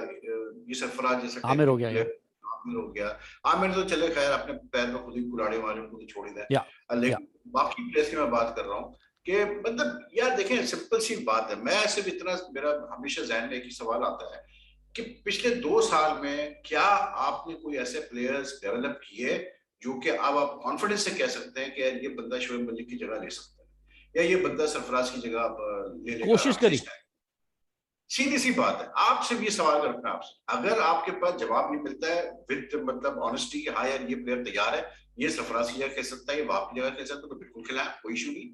S2: ये सरफराज जैसा टाइप
S1: आमिर
S2: के
S1: हो गया
S2: प्लेयर, आमिर हो गया। आमिर तो चले खैर अपने पैर में खुद ही कुल्हाड़ी मारे, खुद ही छोड़ दें।
S1: या
S2: लेकिन बाकी प्लेयर्स की मैं बात कर रहा हूँ कि मतलब यार देखें, सिंपल सी बात है। मैं सिर्फ इतना, मेरा हमेशा जहन में एक ही सवाल आता है कि पिछले 2 साल में क्या आपने कोई ऐसे प्लेयर्स डेवलप किए जो कि अब आप कॉन्फिडेंस से कह सकते हैं कि ये बंदा शोएब मलिक की जगह ले सकता है, या ये बंदा सरफराज की जगह आप ले लेगा
S1: कोशिश
S2: आराम
S1: करी।
S2: से। सीधी सी बात है, आपसे भी सवाल करना आपसे, अगर आपके पास जवाब नहीं मिलता है विद मतलब ऑनेस्टी कि हाँ यार ये प्लेयर तैयार है, ये सरफराज की जगह खेल सकता है, ये वहां की जगह खेल सकता है, तो बिल्कुल खिलाए, कोई इशू नहीं।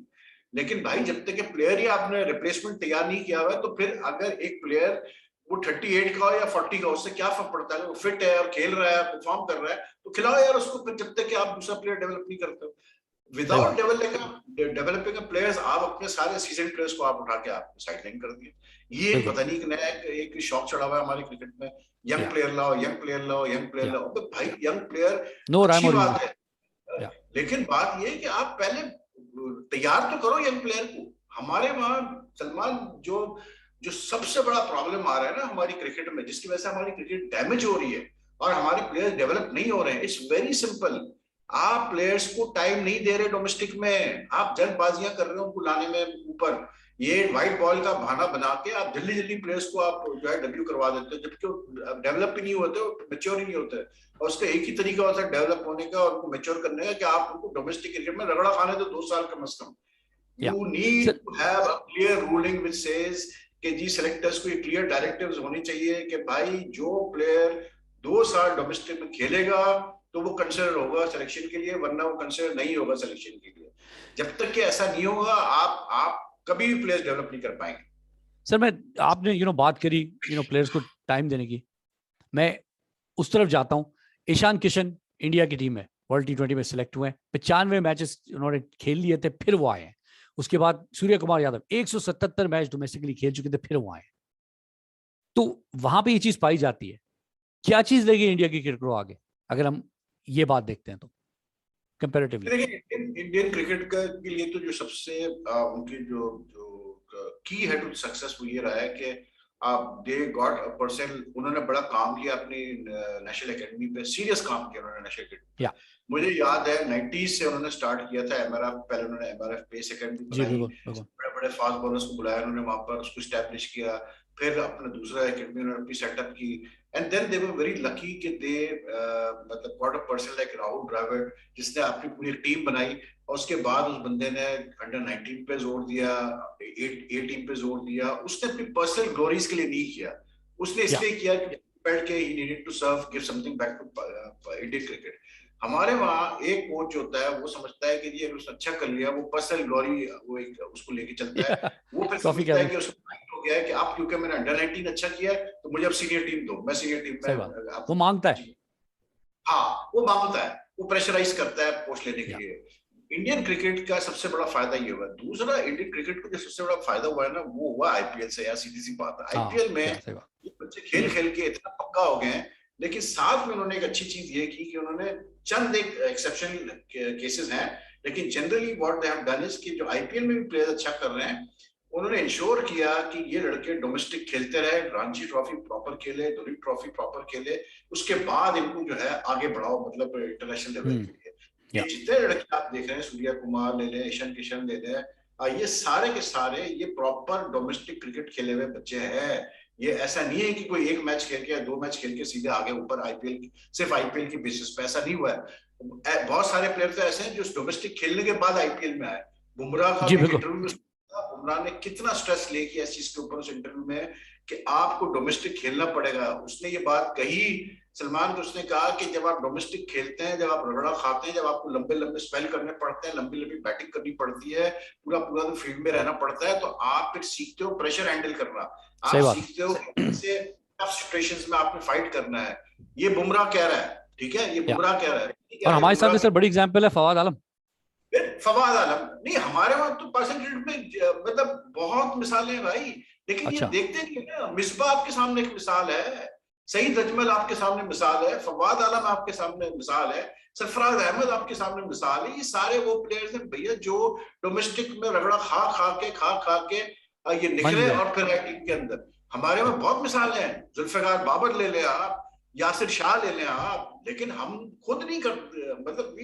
S2: लेकिन भाई जब तक प्लेयर ही आपने रिप्लेसमेंट तैयार नहीं किया हुआ है, तो फिर अगर एक प्लेयर वो 38 का हो या 40 का, उससे क्या फर्क पड़ता है। वो फिट है और खेल रहा है, परफॉर्म कर रहा है, तो खिलाओ यार उसको। फिर जब तक कि आप दूसरा प्लेयर डेवलप नहीं करते हो, विदाउट डेवलपिंग प्लेयर्स, आप अपने सारे सीजन प्लेयर्स को आप उठा के आप साइडलाइन कर दिए। ये पता नहीं नया एक शौक चढ़ा हुआ है हमारे क्रिकेट में, यंग प्लेयर लाओ, यंग प्लेयर लाओ, यंग प्लेयर लाओ। तो भाई यंग प्लेयर अच्छी बात है, लेकिन बात ये है कि आप पहले तैयार तो करो यंग प्लेयर को। हमारे वहां सलमान जो जो सबसे बड़ा प्रॉब्लम आ रहा है ना हमारी क्रिकेट में, जिसकी वजह से हमारी क्रिकेट डैमेज हो रही है और हमारे प्लेयर्स डेवलप नहीं हो रहे हैं, इट्स वेरी सिंपल। आप प्लेयर्स को टाइम नहीं दे रहे डोमेस्टिक में, आप जल्दबाजियां कर रहे हो उनको लाने में ऊपर। ये व्हाइट बॉल का बहाना बना के आप जल्दी जल्दी प्लेयर्स को आप जो है डब्ल्यू करवा देते हो, जबकि वो डेवलप भी नहीं होते, मेच्योर ही नहीं होते। और उसका एक ही तरीका होता है डेवलप होने का और उनको मेच्योर करने का, कि आप उनको डोमेस्टिक क्रिकेट में रगड़ा खाने दो 2 साल कम से कम।
S1: या
S2: you need to have a clear ruling which says कि जी सेलेक्टर्स को क्लियर डायरेक्टिव्स होनी चाहिए कि भाई जो प्लेयर 2 साल डोमेस्टिक में खेलेगा तो वो कंसिडर होगा सिलेक्शन के लिए, वरना वो कंसिडर नहीं होगा सिलेक्शन के लिए। जब तक कि ऐसा नहीं होगा आप कभी भी प्लेयर्स डेवलप नहीं कर पाएंगे।
S1: सर मैं, आपने बात करी प्लेयर्स को टाइम देने की, मैं उस तरफ जाता हूं। ईशान किशन इंडिया की टीम में वर्ल्ड T20 में सिलेक्ट हुए हैं, 95 मैचेस उन्होंने खेल लिए थे, फिर वो आए हैं। उसके बाद सूर्य कुमार यादव 177 मैच डोमेस्टिकली खेल चुके थे, फिर वो आए। तो वहां पे ये चीज पाई जाती है। क्या चीज लेगी इंडिया की क्रिकेट को आगे, अगर हम ये बात देखते हैं तो कंपैरेटिवली?
S2: देखिए इंडियन क्रिकेट के लिए तो जो सबसे उनकी जो जो की है टू सक्सेस वो ये रहा है कि दे गॉट अ पर्सन। उन्होंने बड़ा काम किया अपनी नेशनल एकेडमी पे, सीरियस काम किया उन्होंने नेशनल एकेडमी पे। मुझे याद है 90s से उन्होंने स्टार्ट किया था एमआरएफ, पहले उन्होंने एमआरएफ बेस एकेडमी बनाई, बड़े बड़े फास्ट बॉलर्स को बुलाया उन्होंने वहां पर, उसको स्टैब्लिश किया, फिर अपना दूसरा एकेडमी उन्होंने अपनी सेटअप की। And then they were very lucky कि दे मतलब got a person like Rahul Dravid, जिसने अपनी पूरी टीम बनाई। और उसके बाद उस बंदे ने अंडर 19 पे जोर दिया, ए टीम पे जोर दिया। उसने अपनी पर्सनल ग्लोरीज के लिए नहीं किया, उसने इसलिए किया कि he needed to serve, give something back to Indian cricket। हमारे वहाँ एक कोच होता है, वो समझता है कि ये उसने अच्छा कर लिया, वो पर्सनल ग्लोरी वो एक उसको लेके चलता है। वो फिर समझता है कि उसको माइंड हो गया है कि आप क्योंकि मैंने अंडर 19 अच्छा किया है तो मुझे अब सीनियर टीम दो, मैं सीनियर टीम में
S1: वो मांगता है।
S2: हाँ वो मांगता है, वो प्रेशराइज करता है पोस्ट लेने के लिए। इंडियन क्रिकेट का सबसे बड़ा फायदा ये हुआ। दूसरा, इंडियन क्रिकेट को जो सबसे बड़ा फायदा हुआ है ना, वो हुआ आईपीएल से। यार सीधी सी बात है, आईपीएल में ये बच्चे खेल खेल के इतना पक्का हो गए हैं। लेकिन साथ में उन्होंने एक अच्छी चीज ये की कि उन्होंने, चंद एक एक्सेप्शन केसेस हैं, लेकिन generally what they have done is कि जो आईपीएल में भी प्लेयर अच्छा कर रहे हैं, उन्होंने इंश्योर किया कि ये लड़के डोमेस्टिक खेलते रहे, रणजी ट्रॉफी प्रॉपर खेले, दुलीप ट्रॉफी प्रॉपर खेले, उसके बाद इनको जो है आगे बढ़ाओ, मतलब इंटरनेशनल लेवल के लिए। ये जितने लड़के आप देख रहे हैं, सूर्य कुमार ले लें, ईशान किशन ले लें, ये सारे के सारे ये प्रॉपर डोमेस्टिक क्रिकेट खेले हुए बच्चे हैं। ये ऐसा नहीं है कि कोई एक मैच खेल के या 2 मैच खेल के सीधे आगे ऊपर आईपीएल, सिर्फ आईपीएल की बेसिस पे, ऐसा नहीं हुआ है। बहुत सारे प्लेयर तो ऐसे हैं जो डोमेस्टिक खेलने के बाद आईपीएल में आए। बुमराह का इंटरव्यू में, बुमराह ने कितना स्ट्रेस ले किया इस चीज के ऊपर उस इंटरव्यू में कि आपको डोमेस्टिक खेलना पड़ेगा। उसने ये बात कही सलमान को, उसने कहा कि जब आप डोमेस्टिक खेलते हैं, जब आप रगड़ा खाते हैं, जब आपको लंबे लंबे स्पेल करने पड़ते हैं, लंबी लंबी बैटिंग करनी पड़ती है, पूरा पूरा तो फील्ड में रहना पड़ता है, तो आप फिर सीखते हो प्रेशर हैंडल करना, आप सीखते हो कैसे टफ सिचुएशंस में आपको फाइट करना है। ये बुमराह कह रहा है, ठीक है, ये बुमराह कह रहा है।
S1: और हमारे साथ सर बड़ी एग्जांपल है फवाद आलम।
S2: फवाद आलम नहीं, हमारे वहां तो परसेंटेज में मतलब बहुत मिसालें हैं भाई, लेकिन ये देखते नहीं है ना। मिसबा आपके सामने एक मिसाल है, सईद अजमल आपके सामने मिसाल है, फवाद आलम आपके सामने मिसाल है, सरफराज अहमद आपके सामने मिसाल है। ये सारे वो प्लेयर्स हैं भैया जो डोमेस्टिक में रगड़ा खा के ये निकले और फिर टीम के अंदर। हमारे में बहुत मिसाल हैं, जुल्फिकार बाबर ले लें आप, यासिर शाह ले लें आप, लेकिन हम खुद नहीं करते। मतलब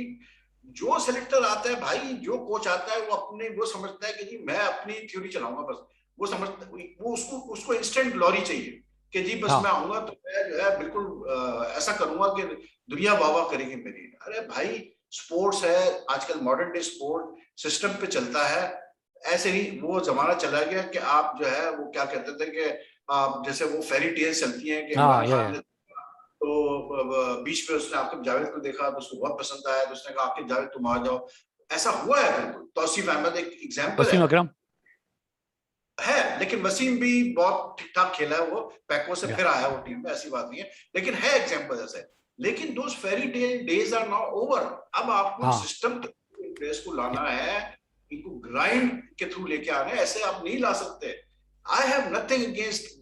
S2: जो सेलेक्टर आता है भाई, जो कोच आता है, वो समझता है कि जी मैं अपनी थ्योरी चलाऊंगा बस। वो समझता, वो उसको इंस्टेंट ग्लोरी चाहिए कि जी बस मैं आऊंगा तो मैं जो है बिल्कुल ऐसा करूंगा कि दुनिया वाह वाह करेगी मेरी। अरे भाई स्पोर्ट्स है आजकल, मॉडर्न डे स्पोर्ट सिस्टम पे चलता है। ऐसे ही वो जमाना चला गया कि आप जो है वो क्या कहते थे कि आप जैसे वो फेरी टेल्स चलती हैं कि इमरान खान ने तो बीच पे उसने आकिब जावेद को देखा तो उसको बहुत पसंद आया, तो उसने कहा आकिब जावेद तुम आ जाओ। ऐसा हुआ है बिल्कुल। तौसीफ अहमद एक एग्जांपल है।
S1: वसीम अकरम
S2: है, लेकिन वसीम भी बहुत ठीक ठाक खेला है, वो पैको से फिर आया वो टीम में, ऐसी बात नहीं है, लेकिन है एग्जांपल ऐसे। लेकिन those fairy tale days are now over. अब आपको सिस्टम प्लेयर्स को लाना है, इनको ग्राइंड के थ्रू लेके आना है, ऐसे आप नहीं ला सकते। I have nothing against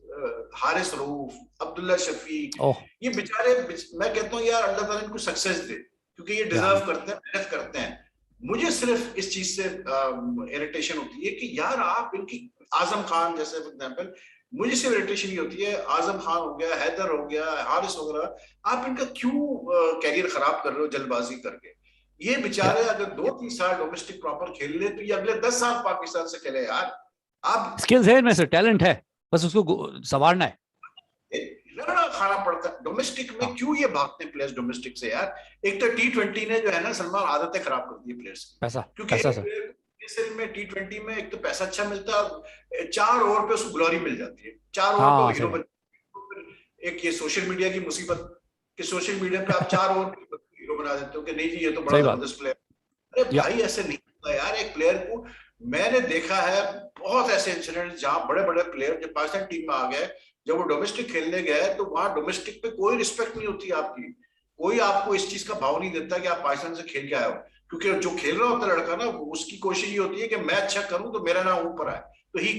S2: Haris Rauf, Abdullah Shafique, ये बेचारे, मैं कहता हूँ यार अल्लाह ताला इनको सक्सेस दे, क्योंकि ये डिजर्व करते हैं, मेहनत करते हैं। मुझे सिर्फ इस चीज से इरिटेशन होती है कि यार आप इनकी, आजम खान जैसे फॉर एग्जांपल, मुझे सिर्फ इरिटेशन ही होती है, आजम खान हो गया, हैदर हो गया, हारिस वगैरह, आप इनका क्यों कैरियर खराब कर रहे हो जल्दबाजी करके। ये बेचारे अगर 2-3 साल डोमेस्टिक प्रॉपर खेल ले तो ये अगले 10 साल पाकिस्तान से खेले यार। आप
S1: स्किल्स है इनमें से, टैलेंट है, बस उसको संवारना है,
S2: रगड़ा खाना पड़ता है डोमेस्टिक में।
S1: हाँ,
S2: क्यों ये भागते हैं प्लेयर्स डोमेस्टिक से यार? एक तो T20 ने जो है ना सलमान, आदतें खराब कर दी प्लेयर्स की।
S1: पैसा
S2: क्योंकि
S1: पैसा
S2: एक
S1: सर,
S2: प्लेयर में T20 में एक तो पैसा अच्छा मिलता है, 4 ओवर पे उसको ग्लोरी मिल जाती है, 4 ओवर पे वो
S1: हाँ
S2: हीरो
S1: सही
S2: बन।
S1: बात,
S2: एक ये सोशल मीडिया की मुसीबत कि सोशल मीडिया पे आप 4 ओवर पे हीरो बना देते हो कि नहीं जी ये तो बड़ा
S1: सही बात,
S2: जबरदस्त प्लेयर। अरे
S1: या
S2: भाई ऐसे नहीं होता यार एक प्लेयर को। मैंने देखा है बहुत ऐसे इंसिडेंट जहां बड़े बड़े प्लेयर जब पाकिस्तान टीम में आ गए, जब वो डोमेस्टिक खेलने गए तो वहां डोमेस्टिक पे कोई रिस्पेक्ट नहीं होती आपकी। कोई आपको इस चीज का भाव नहीं देता कि आप पाकिस्तान से खेल के आए हो। क्योंकि जो खेल रहा होता है लड़का ना, उसकी कोशिश ये होती है कि मैं अच्छा करूं तो मेरा नाम ऊपर आए। तो ही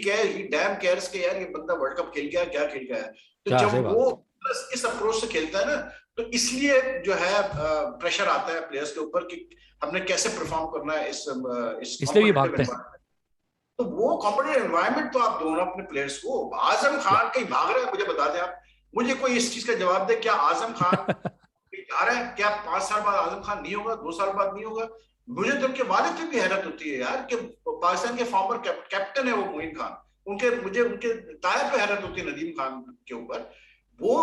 S2: डैम केयर्स के यार ये बंदा वर्ल्ड कप खेल गया क्या खेल गया है। तो
S1: क्या, सही
S2: जब
S1: बात,
S2: वो इस अप्रोच से खेलता है ना, तो इसलिए जो है प्रेशर आता है प्लेयर्स के ऊपर कि हमने कैसे परफॉर्म करना है इस
S1: इसलिए भी
S2: कॉम्पिटिटिव
S1: भागते हैं,
S2: एनवायरनमेंट। तो वो कॉम्पिटिटिव एनवायरनमेंट तो आप दो ना अपने प्लेयर्स को। आजम
S1: या
S2: खान कहीं भाग रहा है, मुझे बता दें आप। मुझे कोई इस चीज का जवाब दे, क्या आजम खान कहीं जा रहा है? क्या 5 साल बाद आजम खान नहीं होगा, 2 साल बाद नहीं होगा? मुझे तो उनके वालिद पे भी हैरत होती है यार कि पाकिस्तान के फॉर्मर कैप्टन है वो मोइन खान। मुझे उनके ताया पे हैरत होती है नदीम खान के ऊपर। वो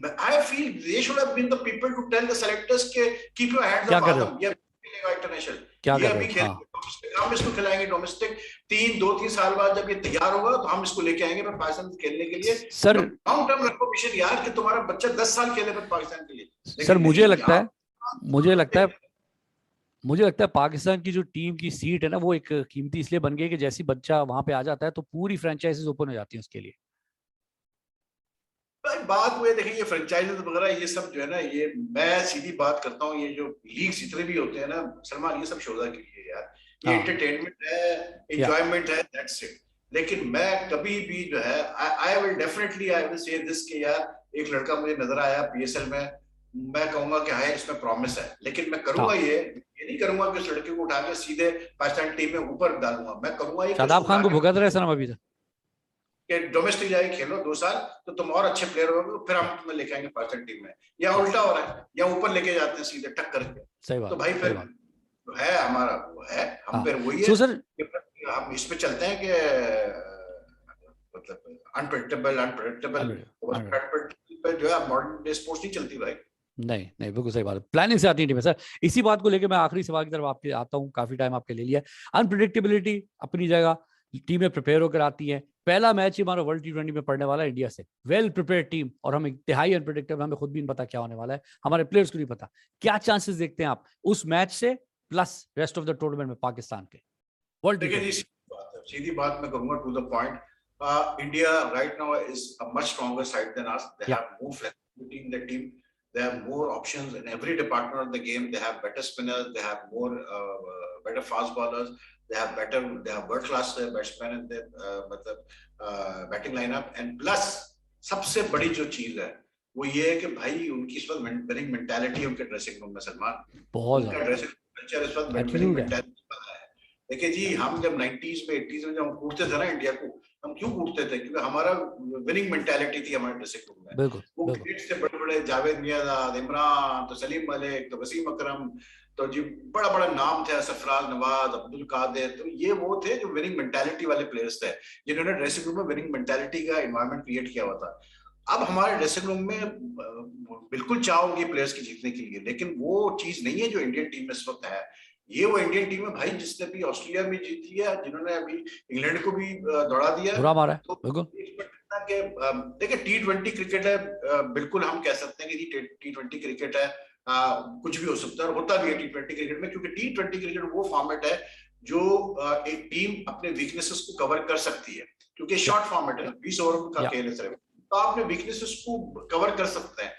S2: I feel they should have been the people to tell the selectors के कीप योर हैंड्स
S1: क्या
S2: ऑफ
S1: कर रहे हो,
S2: आजम, ये खेलेगा इंटरनेशनल,
S1: क्या
S2: ये
S1: कर रहे
S2: अभी
S1: हो, हाँ,
S2: खेलेगा डोमेस्टिक, हम इसको खिलाएंगे डोमेस्टिक। 2-3 साल बाद जब ये तैयार होगा तो हम इसको लेके आएंगे फिर पाकिस्तान खेलने के लिए।
S1: सर
S2: लॉन्ग टर्म रखो विजन यार कि तुम्हारा बच्चा 10 साल खेले फिर पाकिस्तान के लिए।
S1: सर
S2: लेकिन नहीं आप
S1: मुझे लगता है मुझे लगता है पाकिस्तान की जो टीम की सीट है ना, वो एक कीमती इसलिए बन गई है कि जैसी बच्चा वहां पे आ जाता है तो पूरी फ्रेंचाइजीज ओपन हो जाती है उसके लिए।
S2: भाई बात हुई, देखिए ये फ्रेंचाइजीज वगैरह ये सब जो है ना, ये मैं सीधी बात करता हूँ, ये जो लीग्स जितने भी होते हैं ना सलमान, ये सब शोधा के लिए यार। ये
S1: हाँ,
S2: एंटरटेनमेंट है,
S1: या
S2: इंजॉयमेंट है, दैट्स इट। लेकिन मैं कभी भी जो है I will definitely I will say this कि यार एक लड़का मुझे नजर आया PSL में, मैं कहूंगा कि हाँ इसमें प्रॉमिस है। लेकिन मैं करूंगा
S1: हाँ,
S2: ये नहीं करूंगा कि उस लड़के को उठा के सीधे पाकिस्तान टीम में ऊपर डालूंगा। मैं करूंगा ये कि
S1: शादाब
S2: उसको
S1: खान
S2: उठा
S1: को
S2: के
S1: भुगत रहे सनम अभी तक।
S2: कि डोमेस्टिक जाके खेलो 2 साल तो तुम और अच्छे प्लेयर हो, फिर हम तुम्हें लेके आएंगे पाकिस्तान टीम में। या उल्टा हो रहा है, या ऊपर लेके जाते हैं सीधे टक करके।
S1: सही
S2: तो
S1: बात,
S2: भाई
S1: सही
S2: फिर
S1: बात,
S2: जो है हमारा वो है, हम
S1: हाँ,
S2: फिर वही है
S1: सो सर,
S2: कि हम इस पे चलते हैं कि मतलब अनप्रेडिक्टेबल अनप्रेडिक्टेबल
S1: अनबिलीवेबल,
S2: पे जो है मॉडर्न डे स्पोर्ट्स नहीं चलती भाई।
S1: नहीं नहीं, बिल्कुल सही बात है, प्लानिंग से आती है टीम सर। इसी बात को लेकर मैं आखिरी सवाल की तरफ आपके आता हूँ, काफी टाइम आपके ले लिया। अनप्रिडिक्टेबिलिटी अपनी जगह, टीमें प्रिपेयर होकर आती हैं, पहला मैच ही हमारा वर्ल्ड T20 में पड़ने वाला है इंडिया से, वेल प्रिपेयर्ड टीम, और हम इंतहाई अनप्रिडिक्टेबल, हमें खुद भी नहीं पता क्या होने वाला है, हमारे प्लेयर्स को नहीं पता। क्या चांसेस देखते हैं आप उस मैच से plus rest of the tournament में पाकिस्तान के वर्ल्ड
S2: देखिए जी
S1: T20?
S2: सीधी बात मैं कहूंगा to the point. India right now is a much stronger side than us. They
S1: या
S2: have more flexibility in the team. They have more options in every department of the game. They have better spinners. They have more better fast bowlers. They have world class batsmen in their batting lineup. And plus सबसे बड़ी जो चीज है वो ये है कि भाई उनकी इस वक्त विनिंग मेंटालिटी है उनके ड्रेसिंग रूम में सलमान।
S1: बहुत
S2: उनका
S1: ज्यादा
S2: ड्रेसिंग कल्चर इस वक्त विनिंग
S1: एटीट्यूड है,
S2: मेंटालिटी वाला है। देखिए जी हम जब 90s में 80s में जब हम कूटते थे ना इंडिया को, हम क्यों कूटते थे? क्योंकि हमारा विनिंग मेंटालिटी थी हमारे ड्रेसिंग रूम में।
S1: बिल्कुल
S2: वो
S1: बिल्कुल,
S2: क्रिकेट से बड़े बड़े जावेद मियांदाद, इमरान, तो सलीम मलिक, तो वसीम अकरम, तो जी बड़ा बड़ा नाम थे, सरफराज नवाज, अब्दुल कादिर। तो ये वो थे जो विनिंग मेंटालिटी वाले प्लेयर्स थे, जिन्होंने ड्रेसिंग रूम में विनिंग मेंटालिटी का एनवायरनमेंट क्रिएट किया हुआ था। अब हमारे ड्रेसिंग रूम में बिल्कुल चाह होगी प्लेयर्स की जीतने के लिए, लेकिन वो चीज नहीं है जो इंडियन टीम में इस वक्त है। ये वो इंडियन टीम है भाई जिसने भी ऑस्ट्रेलिया में जीती है, जिन्होंने अभी इंग्लैंड को भी दौड़ा दिया।
S1: बुरा मारा है,
S2: तो
S1: बिल्कुल,
S2: देखिए T20 क्रिकेट है, बिल्कुल हम कह सकते हैं कि T20 क्रिकेट है, कुछ भी हो सकता है और होता भी है T20 क्रिकेट में। क्योंकि T20 क्रिकेट वो फॉर्मेट है जो एक टीम अपने वीकनेसेस को कवर कर सकती है, क्योंकि शॉर्ट फॉर्मेट है, 20 ओवर का
S1: या
S2: खेल है सिर्फ। तो आप अपने वीकनेसेस को कवर कर सकते हैं।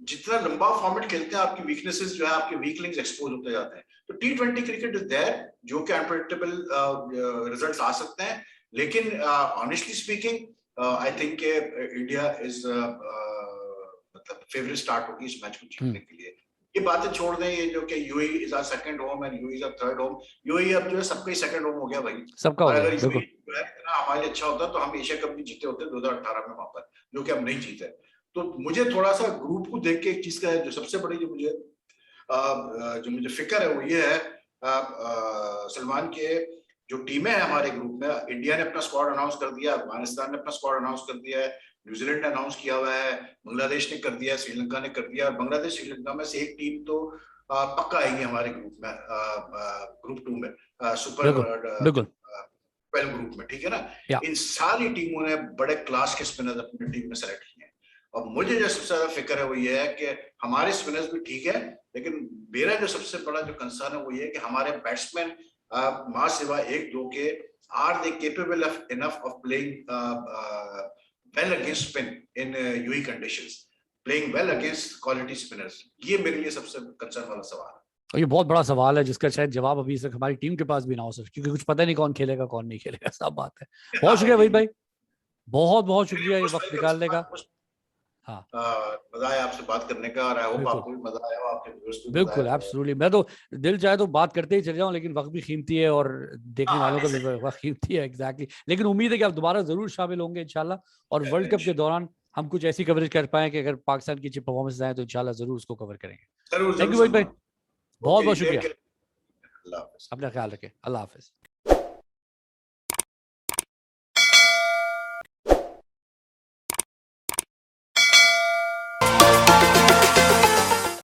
S2: जितना लंबा फॉर्मेट खेलते हैं आपकी वीकनेसेस जो है, आपके वीक लिंक्स एक्सपोज होते जाते हैं। तो T20 क्रिकेट इज देयर जो कि अनप्रेडिक्टेबल रिजल्ट्स आ सकते हैं। लेकिन honestly speaking I think India is मतलब फेवरेट स्टार्ट होगी इस मैच को जीतने के लिए। ये बातें छोड़ दें, ये जो कि UAE is our second home and UAE is our third home. UAE अब जो है सबका ही सेकंड होम हो गया भाई।
S1: सबका हो
S2: और
S1: गया,
S2: अगर यूएई
S1: बिल्कुल,
S2: जो है इतना हमारे लिए अच्छा होता तो हम एशिया कप भी जीते होते 2018 में वहां पर, जो कि हम नहीं जीते। तो मुझे थोड़ा सा ग्रुप को देख के एक चीज का है जो सबसे बड़ी जो मुझे जो मुझे फिक्र है वो ये है सलमान के जो टीमें हैं हमारे ग्रुप में, इंडिया ने अपना स्क्वाड अनाउंस कर दिया, अफगानिस्तान ने अपना स्क्वाड अनाउंस कर दिया है, न्यूजीलैंड ने अनाउंस किया हुआ है, बांग्लादेश ने कर दिया, श्रीलंका ने कर दिया, और बांग्लादेश श्रीलंका में से एक टीम तो पक्का आएगी हमारे ग्रुप में, ग्रुप 2 में, सुपर
S1: बिल्कुल
S2: 12 ग्रुप में, ठीक है ना।
S1: या
S2: इन सारी टीमों ने बड़े क्लास के स्पिनर्स अपनी टीम में सेलेक्ट किए हैं, और मुझे जो सबसे ज्यादा फिक्र है वो ये है कि हमारे स्पिनर्स भी ठीक है, लेकिन मेरा जो सबसे बड़ा जो कंसर्न है वो ये है कि हमारे बैट्समैन मां सिवा एक दो के, are they capable of enough of playing well against spin in UAE conditions, playing well against quality spinners. ये मेरे लिए सबसे कंसर्न वाला सवाल है,
S1: और ये बहुत बड़ा सवाल है जिसका शायद जवाब अभी तक हमारी टीम के पास भी ना हो सके, क्योंकि कुछ पता नहीं कौन खेलेगा कौन नहीं खेलेगा, सब बात है। बहुत शुक्रिया वहीद भाई, बहुत बहुत शुक्रिया ये वक्त निकालने का। हाँ
S2: मजा आया आपसे बात करने का, और आई होप
S1: बिल्कुल
S2: आपको भी मजा आया, आपके व्यूअर्स को भी मजा
S1: बिल्कुल
S2: आया।
S1: एब्सोल्युटली, मैं तो दिल चाहे तो बात करते ही चले जाऊं, लेकिन वक्त भी कीमती है और देखने वालों का भी वक्त कीमती है। एग्जैक्टली, लेकिन उम्मीद है कि आप दोबारा जरूर शामिल होंगे इंशाल्लाह, और वर्ल्ड कप के दौरान हम कुछ ऐसी कवरेज कर पाए कि अगर पाकिस्तान की अच्छी परफॉर्मेंस आए तो इंशाल्लाह जरूर उसको कवर करेंगे।
S2: जरूर
S1: थैंक
S2: जरूर
S1: यू वहीद भाई,
S2: सलमान,
S1: बहुत
S2: ओके
S1: बहुत
S2: टेक
S1: शुक्रिया,
S2: केयर, अल्लाह हाफिज।
S1: अपना ख्याल रखें, अल्लाह हाफिज।